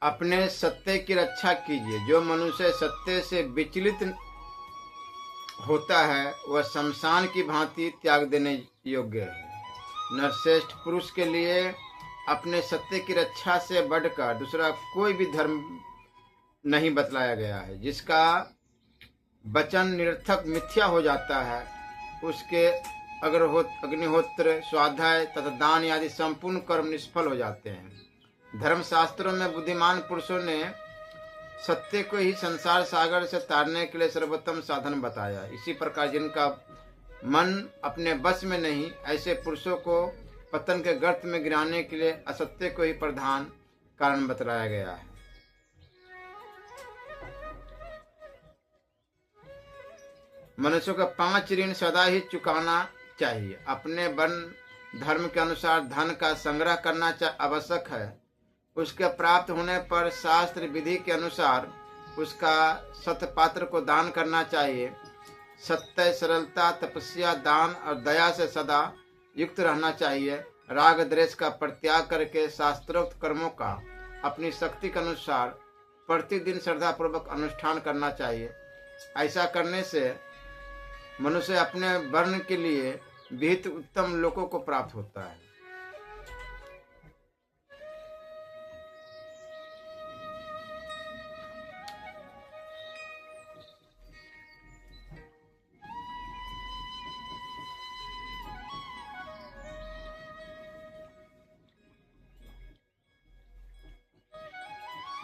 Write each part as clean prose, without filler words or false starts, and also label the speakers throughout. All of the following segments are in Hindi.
Speaker 1: अपने सत्य की रक्षा कीजिए। जो मनुष्य सत्य से विचलित होता है वह शमशान की भांति त्याग देने योग्य है। नरश्रेष्ठ पुरुष के लिए अपने सत्य की रक्षा से बढ़कर दूसरा कोई भी धर्म नहीं बतलाया गया है। जिसका वचन निरर्थक मिथ्या हो जाता है उसके अग्निहोत्र, स्वाध्याय तथा दान आदि संपूर्ण कर्म निष्फल हो जाते हैं। धर्मशास्त्रों में बुद्धिमान पुरुषों ने सत्य को ही संसार सागर से तारने के लिए सर्वोत्तम साधन बताया। इसी प्रकार जिनका मन अपने बस में नहीं, ऐसे पुरुषों को पतन के गर्त में गिराने के लिए असत्य को ही प्रधान कारण बतलाया गया है। मनुष्य को 5 ऋण सदा ही चुकाना चाहिए। अपने वर्ण धर्म के अनुसार धन का संग्रह करना आवश्यक है। उसके प्राप्त होने पर शास्त्र विधि के अनुसार उसका सतपात्र को दान करना चाहिए। सत्य, सरलता, तपस्या, दान और दया से सदा युक्त रहना चाहिए। राग द्वेष का परित्याग करके शास्त्रोक्त कर्मों का अपनी शक्ति के अनुसार प्रतिदिन श्रद्धा पूर्वक अनुष्ठान करना चाहिए। ऐसा करने से मनुष्य अपने वर्ण के लिए विहित उत्तम लोकों को प्राप्त होता है।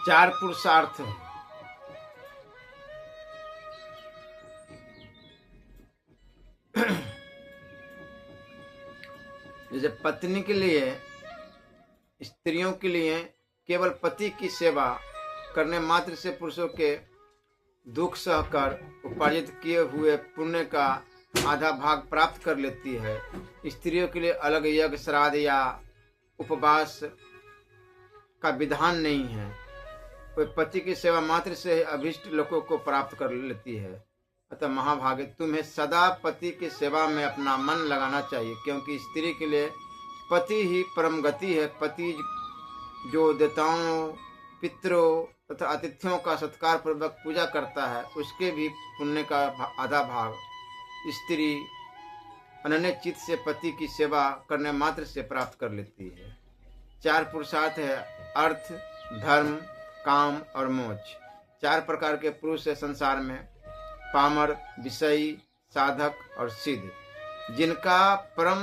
Speaker 1: चार पुरुषार्थ है। जैसे पत्नी के लिए, स्त्रियों के लिए केवल पति की सेवा करने मात्र से पुरुषों के दुख सहकर उपार्जित किए हुए पुण्य का आधा भाग प्राप्त कर लेती है। स्त्रियों के लिए अलग यज्ञ, श्राद्ध या उपवास का विधान नहीं है। कोई पति की सेवा मात्र से अभिष्ट लोगों को प्राप्त कर लेती है। अतः महाभागे, तुम्हें सदा पति की सेवा में अपना मन लगाना चाहिए, क्योंकि स्त्री के लिए पति ही परम गति है। पति जो देवताओं, पितरों तथा अतिथियों का सत्कार पूर्वक पूजा करता है, उसके भी पुण्य का आधा भाग स्त्री अनन्य चित्त से पति की सेवा करने मात्र से प्राप्त कर लेती है। 4 पुरुषार्थ है: अर्थ, धर्म, काम और मोक्ष। 4 प्रकार के पुरुष है संसार में: पामर, विषयी, साधक और सिद्ध। जिनका परम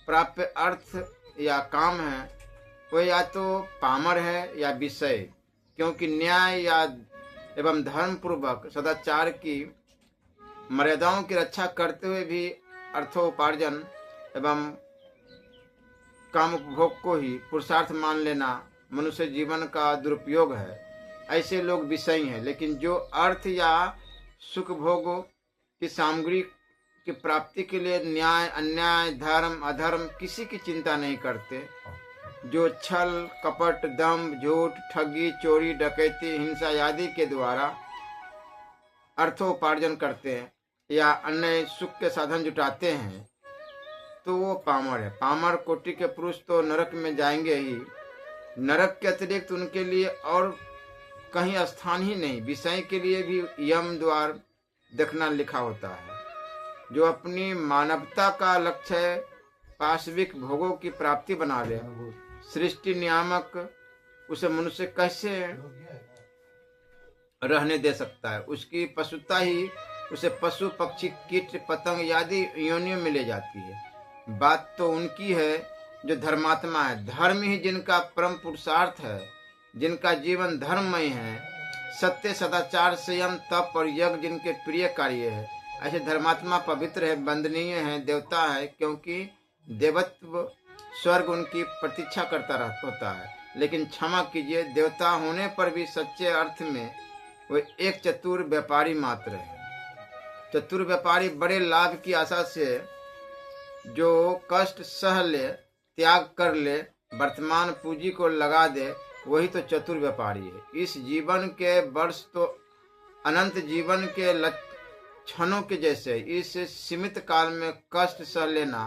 Speaker 1: प्राप्य अर्थ या काम है वह या तो पामर है या विषय, क्योंकि न्याय या एवं धर्म पूर्वक सदाचार की मर्यादाओं की रक्षा करते हुए भी अर्थोपार्जन एवं काम उपभोग को ही पुरुषार्थ मान लेना मनुष्य जीवन का दुरुपयोग है। ऐसे लोग विषयी हैं, लेकिन जो अर्थ या सुख भोगों की सामग्री की प्राप्ति के लिए न्याय, अन्याय, धर्म, अधर्म किसी की चिंता नहीं करते, जो छल, कपट, दंभ, झूठ, ठगी, चोरी, डकैती, हिंसा आदि के द्वारा अर्थोपार्जन करते हैं या अन्य सुख के साधन जुटाते हैं, तो वो पामर है। पामर कोटि के पुरुष तो नरक में जाएंगे ही। नरक के अतिरिक्त उनके लिए और कहीं स्थान ही नहीं। विषय के लिए भी यम द्वार देखना लिखा होता है। जो अपनी मानवता का लक्ष्य पाशविक भोगों की प्राप्ति बना ले, सृष्टि नियामक उसे मनुष्य कैसे रहने दे सकता है? उसकी पशुता ही उसे पशु, पक्षी, कीट, पतंग आदि योनियों में ले जाती है। बात तो उनकी है जो धर्मात्मा है। धर्म ही जिनका परम पुरुषार्थ है, जिनका जीवन धर्ममय है। सत्य, सदाचार, संयम, तप और यज्ञ जिनके प्रिय कार्य है, ऐसे धर्मात्मा पवित्र है, वंदनीय है, देवता है, क्योंकि देवत्व स्वर्ग उनकी प्रतीक्षा करता होता है। लेकिन क्षमा कीजिए, देवता होने पर भी सच्चे अर्थ में वो एक चतुर व्यापारी मात्र है। चतुर व्यापारी बड़े लाभ की आशा से जो कष्ट सह ले, त्याग कर ले, वर्तमान पूंजी को लगा दे, वही तो चतुर व्यापारी है। इस जीवन के वर्ष तो अनंत जीवन के क्षणों के जैसे इस सीमित काल में कष्ट सह लेना,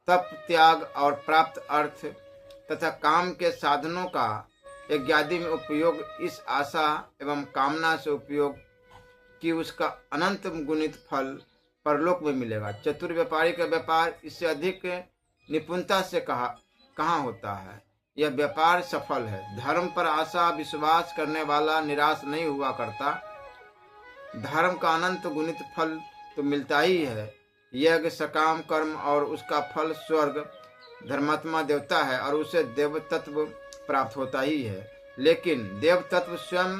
Speaker 1: तप, त्याग और प्राप्त अर्थ तथा काम के साधनों का यज्ञादि में उपयोग इस आशा एवं कामना से उपयोग कि उसका अनंत गुणित फल परलोक में मिलेगा। चतुर व्यापारी का व्यापार इससे अधिक निपुणता से कहाँ होता है। यह व्यापार सफल है। धर्म पर आशा विश्वास करने वाला निराश नहीं हुआ करता। धर्म का अनंत गुणित फल तो मिलता ही है। यज्ञ सकाम कर्म और उसका फल स्वर्ग धर्मात्मा देवता है और उसे देव तत्व प्राप्त होता ही है। लेकिन देव तत्व स्वयं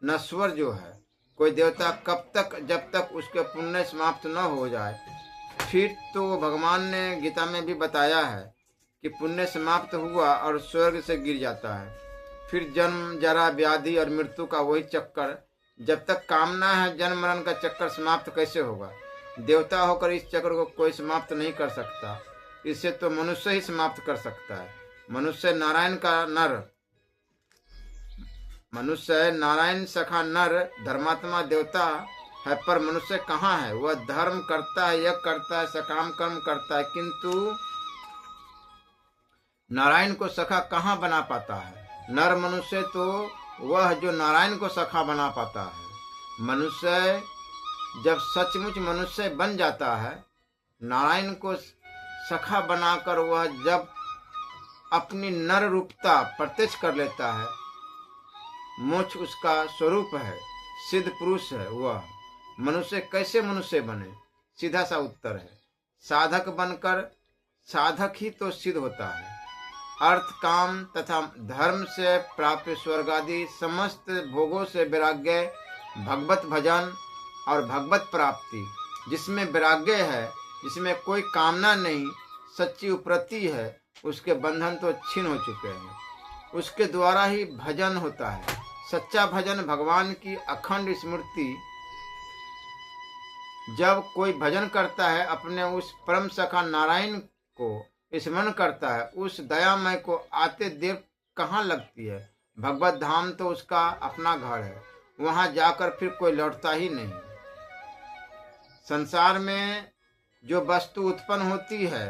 Speaker 1: नश्वर जो है, कोई देवता कब तक, जब तक उसके पुण्य समाप्त न हो जाए। फिर तो भगवान ने गीता में भी बताया है कि पुण्य समाप्त हुआ और स्वर्ग से गिर जाता है। फिर जन्म जरा व्याधि और मृत्यु का वही चक्कर। जब तक कामना है, जन्म मरण का चक्कर समाप्त कैसे होगा। देवता होकर इस चक्र को कोई समाप्त नहीं कर सकता। इसे तो मनुष्य ही समाप्त कर सकता है। मनुष्य नारायण का नर, मनुष्य नारायण सखा नर धर्मात्मा देवता है, पर मनुष्य कहाँ है। वह धर्म करता है, यज्ञ करता है, सकाम कर्म करता है, किंतु नारायण को सखा कहाँ बना पाता है। नर मनुष्य तो वह जो नारायण को सखा बना पाता है। मनुष्य जब सचमुच मनुष्य बन जाता है, नारायण को सखा बनाकर वह जब अपनी नर रूपता प्रत्यक्ष कर लेता है, मोक्ष उसका स्वरूप है, सिद्ध पुरुष है। वह मनुष्य कैसे मनुष्य बने, सीधा सा उत्तर है साधक बनकर। साधक ही तो सिद्ध होता है। अर्थ काम तथा धर्म से प्राप्त स्वर्ग आदि समस्त भोगों से वैराग्य, भगवत भजन और भगवत प्राप्ति, जिसमें वैराग्य है, जिसमें कोई कामना नहीं, सच्ची उपरति है, उसके बंधन तो छीन हो चुके हैं। उसके द्वारा ही भजन होता है। सच्चा भजन भगवान की अखंड स्मृति। जब कोई भजन करता है, अपने उस परम सखा नारायण को स्मरण करता है, उस दयामय को आते देर कहाँ लगती है। भगवत धाम तो उसका अपना घर है, वहां जाकर फिर कोई लौटता ही नहीं। संसार में जो वस्तु उत्पन्न होती है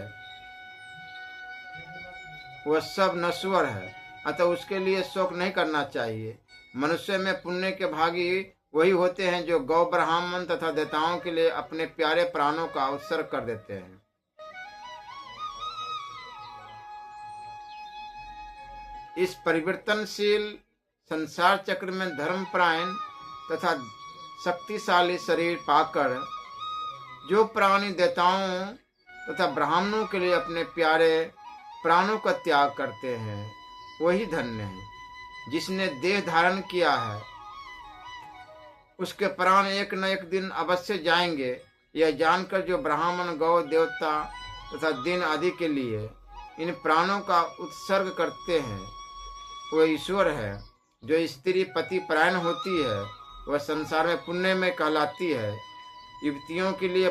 Speaker 1: वह सब नश्वर है, अतः उसके लिए शोक नहीं करना चाहिए। मनुष्य में पुण्य के भागी वही होते हैं जो गौ ब्राह्मण तथा देवताओं के लिए अपने प्यारे प्राणों का उत्सर्ग कर देते हैं। इस परिवर्तनशील संसार चक्र में धर्मपरायण तथा शक्तिशाली शरीर पाकर जो प्राणी देवताओं तथा ब्राह्मणों के लिए अपने प्यारे प्राणों का त्याग करते हैं, वही धन्य है। जिसने देह धारण किया है, उसके प्राण एक न एक दिन अवश्य जाएंगे। यह जानकर जो ब्राह्मण, गौ, देवता तथा दिन आदि के लिए इन प्राणों का उत्सर्ग करते हैं, वह ईश्वर है। जो स्त्री पति परायण होती है, वह संसार में पुण्य में कहलाती है। युवतियों के लिए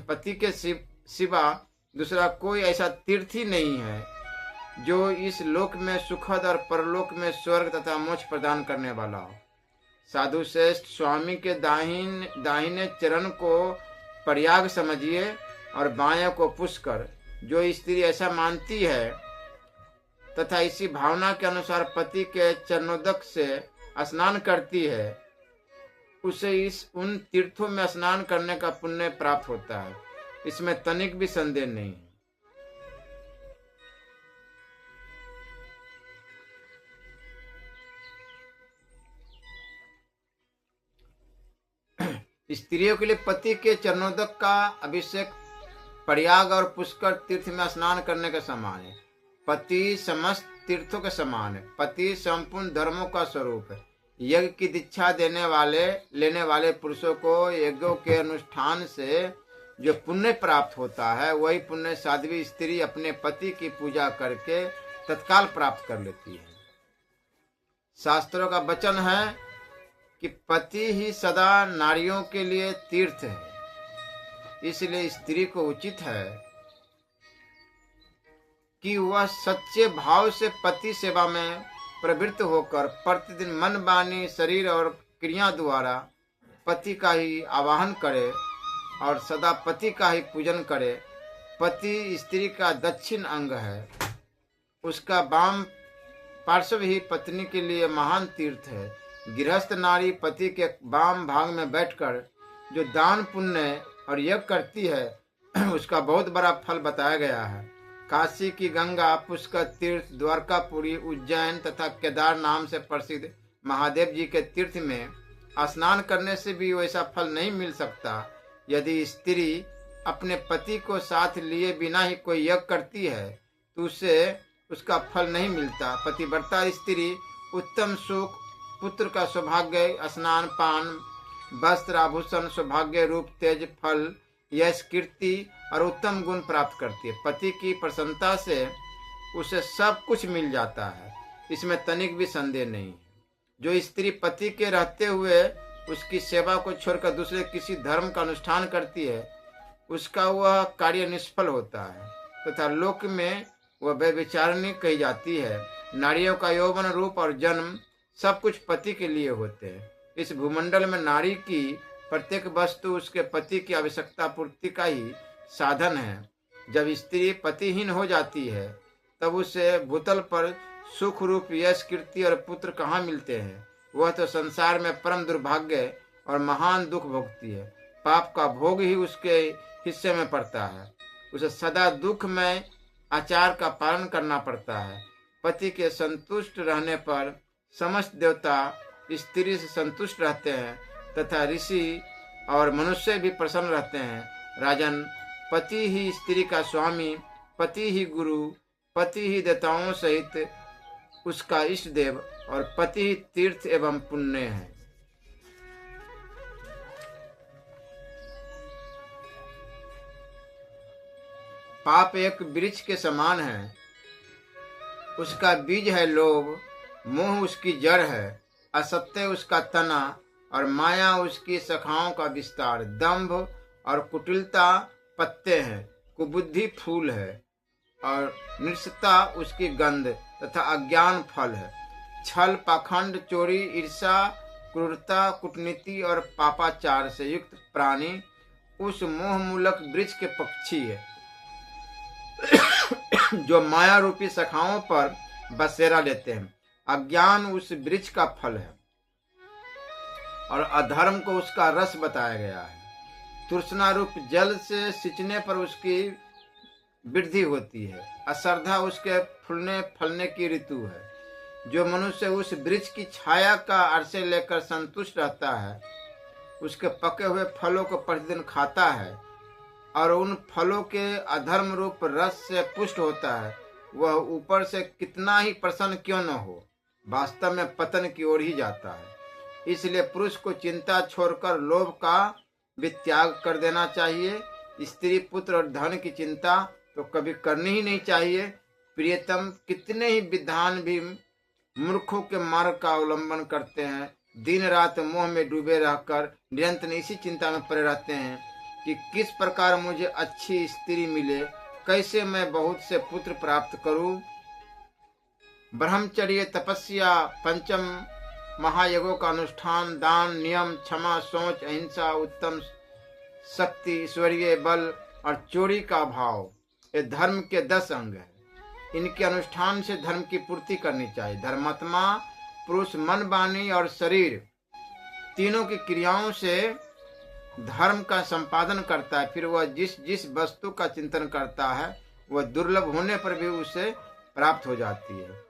Speaker 1: पति के सिवा दूसरा कोई ऐसा तीर्थ ही नहीं है जो इस लोक में सुखद और परलोक में स्वर्ग तथा मोक्ष प्रदान करने वाला हो। साधु श्रेष्ठ स्वामी के दाहिने चरण को प्रयाग समझिए और बाएं को पुष्कर। जो स्त्री ऐसा मानती है तथा इसी भावना के अनुसार पति के चरणोदक से स्नान करती है, उसे उन तीर्थों में स्नान करने का पुण्य प्राप्त होता है। इसमें तनिक भी संदेह नहीं है। स्त्रियों के लिए पति के चरणोदक का अभिषेक प्रयाग और पुष्कर तीर्थ में स्नान करने के समान है। पति समस्त तीर्थों के समान है। पति संपूर्ण धर्मों का स्वरूप है। यज्ञ की दीक्षा लेने वाले पुरुषों को यज्ञों के अनुष्ठान से जो पुण्य प्राप्त होता है, वही पुण्य साध्वी स्त्री अपने पति की पूजा करके तत्काल प्राप्त कर लेती है। शास्त्रों का वचन है कि पति ही सदा नारियों के लिए तीर्थ है। इसलिए स्त्री को उचित है कि वह सच्चे भाव से पति सेवा में प्रवृत्त होकर प्रतिदिन मन, वाणी, शरीर और क्रिया द्वारा पति का ही आवाहन करे और सदा पति का ही पूजन करे। पति स्त्री का दक्षिण अंग है, उसका वाम पार्श्व ही पत्नी के लिए महान तीर्थ है। गृहस्थ नारी पति के वाम भाग में बैठकर जो दान पुण्य और यज्ञ करती है उसका बहुत बड़ा फल बताया गया है। काशी की गंगा, पुष्कर तीर्थ, द्वारकापुरी, उज्जैन तथा केदार नाम से प्रसिद्ध महादेव जी के तीर्थ में स्नान करने से भी वैसा फल नहीं मिल सकता। यदि स्त्री अपने पति को साथ लिए बिना ही कोई यज्ञ करती है तो उसे उसका फल नहीं मिलता। पतिव्रता स्त्री उत्तम सुख, पुत्र का सौभाग्य, स्नान पान, वस्त्र आभूषण, सौभाग्य, रूप, तेज, फल, यश, कीर्ति और उत्तम गुण प्राप्त करती है। पति की प्रसन्नता से उसे सब कुछ मिल जाता है, इसमें तनिक भी संदेह नहीं है। जो स्त्री पति के रहते हुए उसकी सेवा को छोड़कर दूसरे किसी धर्म का अनुष्ठान करती है उसका वह कार्य निष्फल होता है तथा लोक में वह व्यभिचारिणी कही जाती है। नारियों का यौवन, रूप और जन्म सब कुछ पति के लिए होते हैं। इस भूमंडल में नारी की प्रत्येक वस्तु उसके पति की आवश्यकता पूर्ति का ही साधन है। जब स्त्री पतिहीन हो जाती है तब उसे भूतल पर सुख, रूप, यश, कीर्ति और पुत्र कहाँ मिलते हैं। वह तो संसार में परम दुर्भाग्य और महान दुख भोगती है। पाप का भोग ही उसके हिस्से में पड़ता है। उसे सदा दुख में आचार का पालन करना पड़ता है। पति के संतुष्ट रहने पर समस्त देवता स्त्री से संतुष्ट रहते हैं तथा ऋषि और मनुष्य भी प्रसन्न रहते हैं। राजन, पति ही स्त्री का स्वामी, पति ही गुरु, पति ही देवताओं सहित उसका इष्ट देव और पति ही तीर्थ एवं पुण्य है। पाप एक वृक्ष के समान है, उसका बीज है लोभ, मोह उसकी जड़ है, असत्य उसका तना और माया उसकी शाखाओं का विस्तार। दंभ और कुटिलता पत्ते हैं, कुबुद्धि फूल है और निष्ठता उसकी गंध तथा अज्ञान फल है। छल, पाखंड, चोरी, ईर्षा, क्रूरता, कूटनीति और पापाचार से युक्त प्राणी उस मोह मूलक वृक्ष के पक्षी है जो माया रूपी शाखाओं पर बसेरा लेते हैं। अज्ञान उस वृक्ष का फल है और अधर्म को उसका रस बताया गया है। तृष्णा रूप जल से सिंचने पर उसकी वृद्धि होती है। अश्रद्धा उसके फूलने फलने की ऋतु है। जो मनुष्य उस वृक्ष की छाया का आश्रय लेकर संतुष्ट रहता है, उसके पके हुए फलों को प्रतिदिन खाता है और उन फलों के अधर्म रूप रस से पुष्ट होता है, वह ऊपर से कितना ही प्रसन्न क्यों न हो, वास्तव में पतन की ओर ही जाता है। इसलिए पुरुष को चिंता छोड़कर लोभ का भी त्याग कर देना चाहिए। स्त्री, पुत्र और धन की चिंता तो कभी करनी ही नहीं चाहिए। प्रियतम, कितने ही विद्वान भी मूर्खों के मार्ग का अवलंबन करते हैं, दिन रात मोह में डूबे रहकर निरंतर इसी चिंता में पड़े रहते हैं कि किस प्रकार मुझे अच्छी स्त्री मिले, कैसे मैं बहुत से पुत्र प्राप्त करूं। ब्रह्मचर्य, तपस्या, पंचम महायज्ञों का अनुष्ठान, दान, नियम, क्षमा, सोच, अहिंसा, उत्तम शक्ति, ईश्वरीय बल और चोरी का भाव, ये धर्म के 10 अंग हैं। इनके अनुष्ठान से धर्म की पूर्ति करनी चाहिए। धर्मात्मा पुरुष मन, वाणी और शरीर तीनों की क्रियाओं से धर्म का संपादन करता है। फिर वह जिस जिस वस्तु का चिंतन करता है वह दुर्लभ होने पर भी उसे प्राप्त हो जाती है।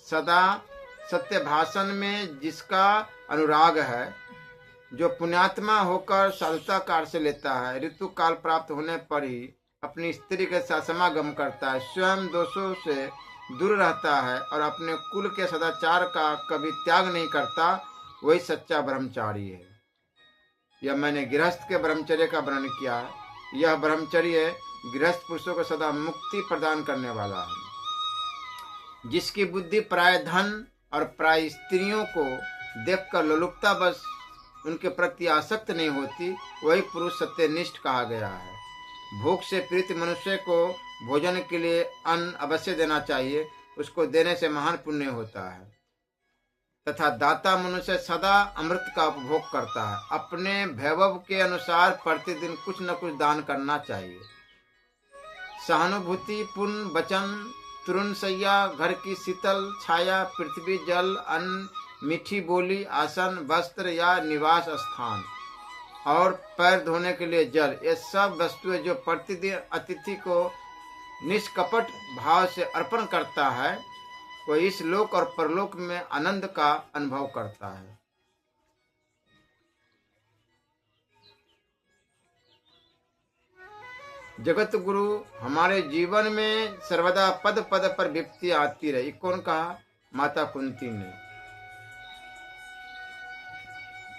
Speaker 1: सदा सत्य भाषण में जिसका अनुराग है, जो पुण्यात्मा होकर साधुता कार से लेता है, ऋतु काल प्राप्त होने पर ही अपनी स्त्री के साथ समागम करता है, स्वयं दोषों से दूर रहता है और अपने कुल के सदाचार का कभी त्याग नहीं करता, वही सच्चा ब्रह्मचारी है। यह मैंने गृहस्थ के ब्रह्मचर्य का वर्णन किया है। यह ब्रह्मचर्य गृहस्थ पुरुषों को सदा मुक्ति प्रदान करने वाला है। जिसकी बुद्धि प्राय धन और प्राय स्त्रियों को देखकर लोलुपता बस उनके प्रति आसक्त नहीं होती, वही पुरुष सत्यनिष्ठ कहा गया है। भूख से पीड़ित मनुष्य को भोजन के लिए अन्न अवश्य देना चाहिए, उसको देने से महान पुण्य होता है। तथा दाता मनुष्य सदा अमृत का उपभोग करता है। अपने वैभव के अनुसार प्रतिदिन कुछ न कुछ दान करना चाहिए। सहानुभूति, पुण्य, वचन, तरुण सैया, घर की शीतल छाया, पृथ्वी, जल, अन्न, मीठी बोली, आसन, वस्त्र या निवास स्थान और पैर धोने के लिए जल, ये सब वस्तुएं जो प्रतिदिन अतिथि को निष्कपट भाव से अर्पण करता है, वह इस लोक और परलोक में आनंद का अनुभव करता है। जगत गुरु हमारे जीवन में सर्वदा पद पद पर विपत्ति आती रही। कौन कहा? माता कुंती ने।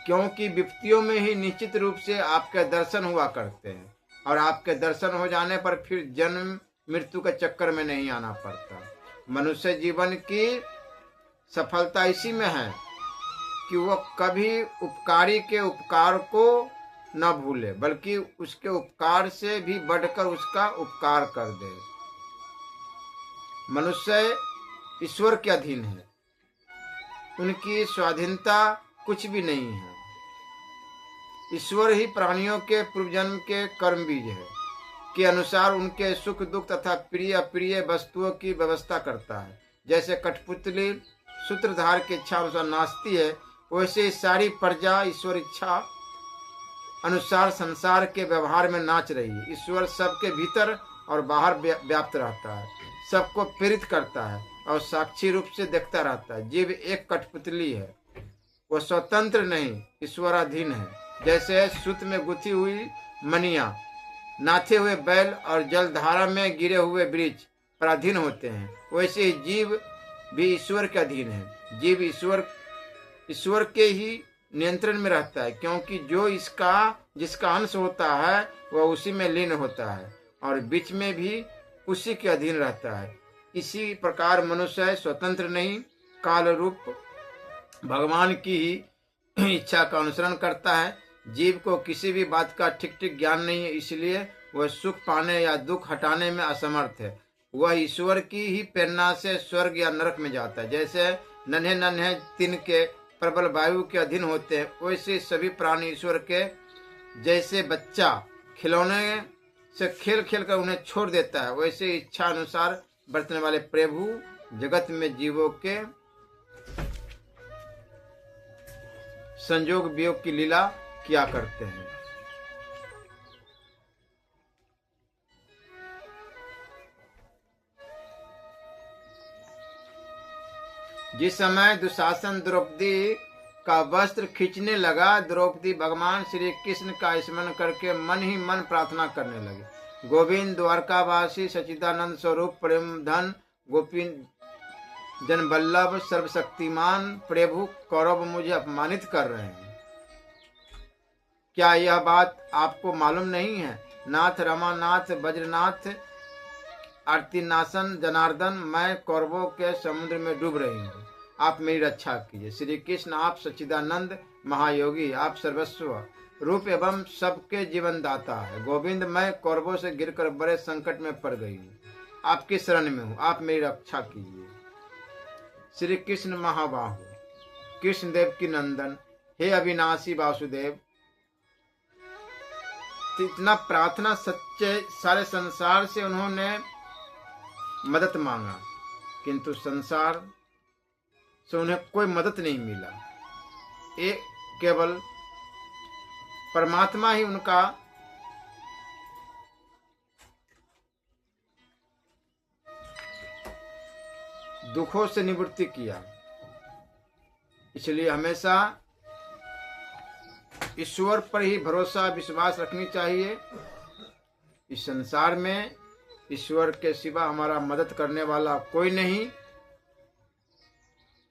Speaker 1: क्योंकि विपत्तियों में ही निश्चित रूप से आपके दर्शन हुआ करते हैं और आपके दर्शन हो जाने पर फिर जन्म मृत्यु के चक्कर में नहीं आना पड़ता। मनुष्य जीवन की सफलता इसी में है कि वह कभी उपकारी के उपकार को न भूले, बल्कि उसके उपकार से भी बढ़कर उसका उपकार कर दे। मनुष्य ईश्वर के अधीन है, उनकी स्वाधीनता कुछ भी नहीं है। ईश्वर ही प्राणियों के पूर्व जन्म के कर्म बीज है के अनुसार उनके सुख दुख तथा प्रिय अप्रिय वस्तुओं की व्यवस्था करता है। जैसे कठपुतली सूत्रधार की इच्छा अनुसार नाचती है, वैसे सारी प्रजा ईश्वर इच्छा अनुसार संसार के व्यवहार में नाच रही है। ईश्वर सबके भीतर और बाहर व्याप्त रहता है, सबको प्रेरित करता है और साक्षी रूप से देखता रहता है। जीव एक कठपुतली है, वह स्वतंत्र नहीं, ईश्वराधीन है। जैसे सूत में गुथी हुई मनिया नाथे हुए बैल और जलधारा में गिरे हुए वृक्ष पर अधीन होते हैं, वैसे ही जीव भी ईश्वर के अधीन है। जीव ईश्वर के ही नियंत्रण में रहता है, क्योंकि जो जिसका अंश होता है वह उसी में लीन होता है और बीच में भी उसी के अधीन रहता है। इसी प्रकार मनुष्य स्वतंत्र नहीं, काल रूप भगवान की ही इच्छा का अनुसरण करता है। जीव को किसी भी बात का ठीक ठीक ज्ञान नहीं है, इसलिए वह सुख पाने या दुख हटाने में असमर्थ है। वह ईश्वर की ही प्रेरणा से स्वर्ग या नरक में जाता है। जैसे नन्हे नन्हे तिनके प्रबल वायु के अधीन होते हैं, वैसे सभी प्राणी ईश्वर के जैसे बच्चा खिलौने से खेल खेल कर उन्हें छोड़ देता है, वैसे इच्छा अनुसार बरतने वाले प्रभु जगत में जीवों के संयोग वियोग की लीला किया करते हैं। जिस समय दुशासन द्रौपदी का वस्त्र खींचने लगा, द्रौपदी भगवान श्री कृष्ण का स्मरण करके मन ही मन प्रार्थना करने लगी। गोविंद द्वारकावासी सच्चिदानंद स्वरूप प्रेम धन गोविंद जन वल्लभ सर्वशक्तिमान प्रभु, कौरव मुझे अपमानित कर रहे हैं। क्या यह बात आपको मालूम नहीं है? नाथ रमानाथ वज्रनाथ आरतीनाशन जनार्दन, मैं कौरवों के समुद्र में डूब रही हूँ, आप मेरी रक्षा कीजिए। श्री कृष्ण आप सच्चिदानंद महायोगी, आप सर्वस्व रूप एवं सबके जीवन दाता है। गोविंद मैं कौरवों से गिरकर बड़े संकट में पड़ गई हूँ, आपकी शरण में हूँ, आप मेरी रक्षा कीजिए। श्री कृष्ण महाबाहु कृष्ण देव की नंदन, हे अविनाशी वासुदेव, इतना प्रार्थना सच्चे सारे संसार से उन्होंने मदद मांगा, किंतु संसार से उन्हें कोई मदद नहीं मिला। एक केवल परमात्मा ही उनका दुखों से निवृत्ति किया। इसलिए हमेशा ईश्वर पर ही भरोसा विश्वास रखनी चाहिए। इस संसार में ईश्वर के सिवा हमारा मदद करने वाला कोई नहीं।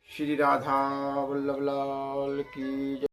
Speaker 1: श्री राधा वल्लभ लाल की।